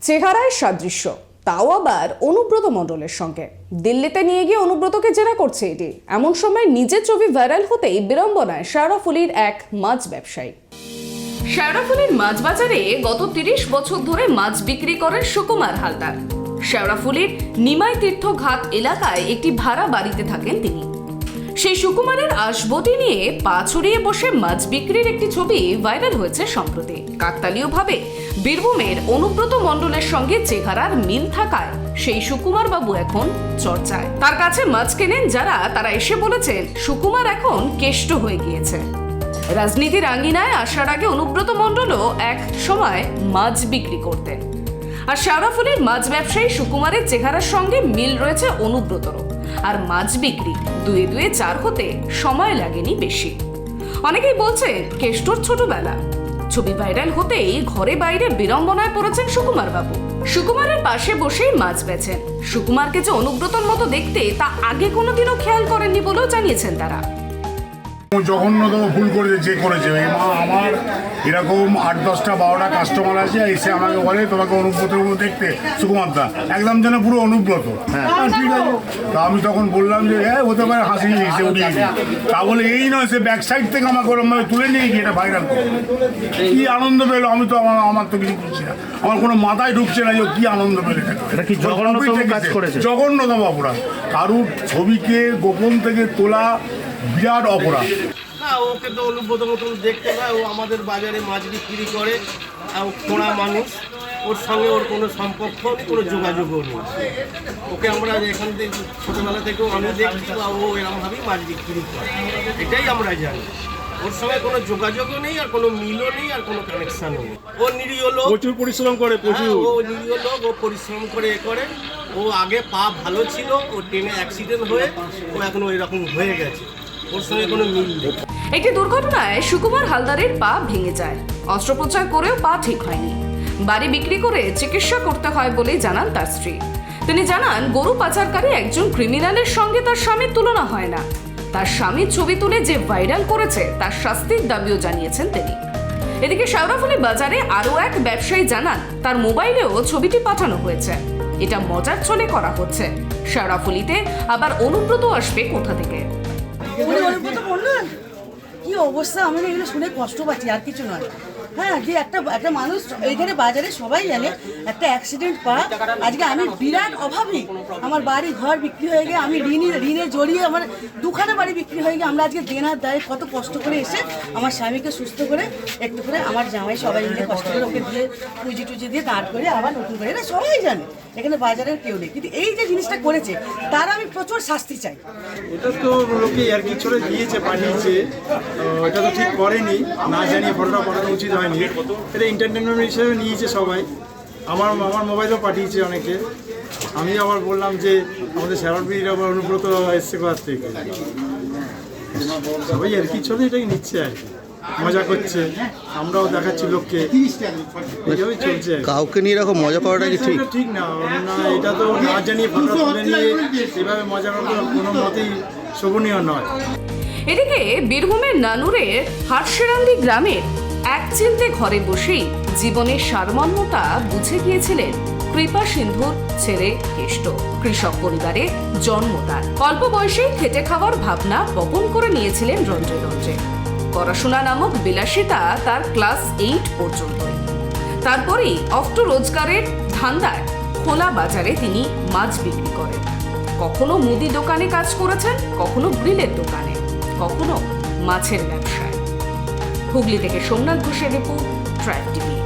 চেহারায় সাদৃশ্য, তাও আবার অনুব্রত মণ্ডলের সঙ্গে। দিল্লিতে নিয়ে গিয়ে অনুব্রতকে জেরা করছে এটি। এমন সময় নিজের ছবি ভাইরাল হতেই বিড়ম্বনায় শেওড়াফুলির এক মাছ ব্যবসায়ী। শেওড়াফুলির মাছ বাজারে গত ৩০ বছর ধরে মাছ বিক্রি করেন সুকুমার হালদার। শেওড়াফুলির নিমাই তীর্থ ঘাট এলাকায় একটি ভাড়া বাড়িতে থাকেন তিনি। সেই সুকুমারের আসবটি নিয়ে পা ছড়িয়ে বসে মাছ বিক্রির একটি ছবি ভাইরাল হয়েছে সম্প্রতি। কাকতালীয়ভাবে বীরভূমের অনুব্রত মণ্ডলের সঙ্গে চেহারার মিল থাকায় সেই সুকুমার বাবু এখন চর্চায়। তার কাছে মাছ কেনেন যারা, তারা এসে বলেছেন সুকুমার এখন কেষ্ট হয়ে গিয়েছে। রাজনীতির আঙ্গিনায় আসার আগে অনুব্রত মণ্ডলও এক সময় মাছ বিক্রি করতেন। আর শেওড়াফুলির মাছ ব্যবসায়ী সুকুমারের চেহারার সঙ্গে মিল রয়েছে অনুব্রতরও। আর মাছ বিক্রি দুয়ে দুয়ে 4 হতে সময় লাগেনি বেশি। অনেকেই বলছেন কেষ্টর ছোটবেলা। ছবি ভাইরাল হতেই ঘরে বাইরে বিড়ম্বনায় পড়েছেন সুকুমার বাবু। সুকুমারের পাশে বসেই মাছ বেচেন। সুকুমারকে যে অনুব্রতর মতো দেখতে তা আগে কোনোদিনও খেয়াল করেননি বলেও জানিয়েছেন তারা। জঘন্যতম ভুল করেছে যে করেছে। আমার এরকম 8-10টা 12টা কাস্টমার আছে, এসে আমাকে বলে তোমাকে অনুব্রতের মতো দেখতে সুকুমারদা, একদম যেন পুরো অনুব্রত। ঠিক আছে, তা আমি তখন বললাম যে হ্যাঁ হতে পারে, হাসি এসে উঠিয়ে দিই। তা বলে এই নয়, সে ব্যাক সাইড থেকে আমাকে ওরমভাবে তুলে নিয়ে গিয়ে এটা ভাইরাল করে। কি আনন্দ পেলো, আমি তো আমার তো কিছু করছি না, আমার কোনো মাথায় ঢুকছে না যে কি আনন্দ পেলে। জঘন্যতম অপরাধ। কারুর ছবিকে গোপন থেকে তোলা বিরাট অপরাধ। না, ওকে তো অনুব্রত মতন দেখতে পায়। ও আমাদের বাজারে মাছ বিক্রি করে, খোঁড়া মানুষ, ওর সঙ্গে ওর কোনো সম্পর্ক নেই, কোনো যোগাযোগও নেই। ওকে আমরা এখান থেকে ছোটোবেলা থেকেও আমি দেখছি, বা ও এরকমভাবেই মাছ বিক্রি করে, এটাই আমরা জানি। ওর সঙ্গে কোনো যোগাযোগও নেই, আর কোনো মিলও নেই, আর কোনো কানেকশানও নেই। ও নিরীহ লোক, প্রচুর পরিশ্রম করে, ও নিরীহ লোক, ও পরিশ্রম করে করে। ও আগে পা ভালো ছিল, ও ট্রেনে অ্যাক্সিডেন্ট হয়ে ও এখন ওই রকম হয়ে গেছে। ওর সঙ্গে কোনো মিল নেই। একটি দুর্ঘটনায় সুকুমার হালদারের পা ভেঙে যায়। অস্ত্রোপচার করেও পা ঠিক হয়নি। বাড়ি বিক্রি করে চিকিৎসা করতে হয় বলে জানান তার স্ত্রী। তিনি জানান, গরু পাচারকারী একজন ক্রিমিনালের সঙ্গে তার স্বামীর তুলনা হয় না। তার স্বামীর ছবি তুলে যে ভাইরাল করেছে তার শাস্তির দাবিও জানিয়েছেন তিনি। এদিকে শেওড়াফুলি বাজারে আরও এক ব্যবসায়ী জানান, তার মোবাইলেও ছবিটি পাঠানো হয়েছে। এটা মজার ছলে করা হচ্ছে। শেওড়াফুলিতে আবার অনুব্রত আসবে কোথা থেকে? অনুব্রত বললেন কি অবস্থা, আমি এগুলো শুনে কষ্ট পাচ্ছি, আর কিছু নয়। হ্যাঁ, যে একটা মানুষ এইখানে বাজারে সবাই জানে একটা অ্যাক্সিডেন্ট পা, আজকে আমি বিরাট অভাবী, আমার বাড়ি ঘর বিক্রি হয়ে গিয়ে আমি ঋণে জড়িয়ে আমার 2খানা বাড়ি বিক্রি হয়ে গিয়ে আমরা আজকে দেনার দায়ে কত কষ্ট করে এসে আমার স্বামীকে সুস্থ করে একটু করে আমার জামাই সবাই মিলে কষ্ট করে ওকে দিয়ে পুঁজি দিয়ে দাঁড় করে আবার নতুন করে, এটা সবাই জানে, এখানে বাজারের কেউ নেই। কিন্তু এই যে জিনিসটা করেছে তার আমি প্রচুর শাস্তি চাই। এটা তো লোকে আর কি ছড়ে দিয়েছে, পাঠিয়েছে, এটা তো ঠিক করেনি, না জানিয়ে ফটোটা পাঠানো উচিত হয়নি। এটা এন্টারটেনমেন্ট হিসেবে নিয়েছে সবাই। আমার মোবাইলেও পাঠিয়েছে অনেকে। আমি আবার বললাম যে আমাদের শেওড়াফুলির আবার অনুব্রত এসছে কোথা থেকে। সবাই আর কি ছড়ে এটাকে নিচ্ছে আর কি, মজা করছে, আমরাও দেখাচ্ছি লোককে, এইভাবেই চলছে। কাউকে নিয়ে এরকম মজা করাটা কি ঠিক? ঠিক না, এটা তো না জানিয়ে ফটো তুলে নিয়ে এভাবে মজা করা কোনো মতেই শোভনীয় নয়। এদিকে বীরভূমের নানুরের হাটসেরান্দি গ্রামের এক চিলতে ঘরে বসেই জীবনের সারমর্মতা বুঝে গিয়েছিলেন কৃপা সিন্ধুর ছেলে কেষ্ট। কৃষক পরিবারে জন্ম তার। অল্প বয়সেই খেটে খাওয়ার ভাবনা বপন করে নিয়েছিলেন রন্ধ্রে। পড়াশোনা নামক বিলাসিতা তার ক্লাস 8 পর্যন্তই। তারপরেই অফ টু রোজগারের ধান্দায় খোলা বাজারে তিনি মাছ বিক্রি করেন। কখনো মুদি দোকানে কাজ করেছেন, কখনো গ্রিলের দোকানে, কখনো মাছের ব্যবসায়। হুগলি থেকে সোমনাথ ঘোষের রিপোর্ট, ট্রাইব টিভি।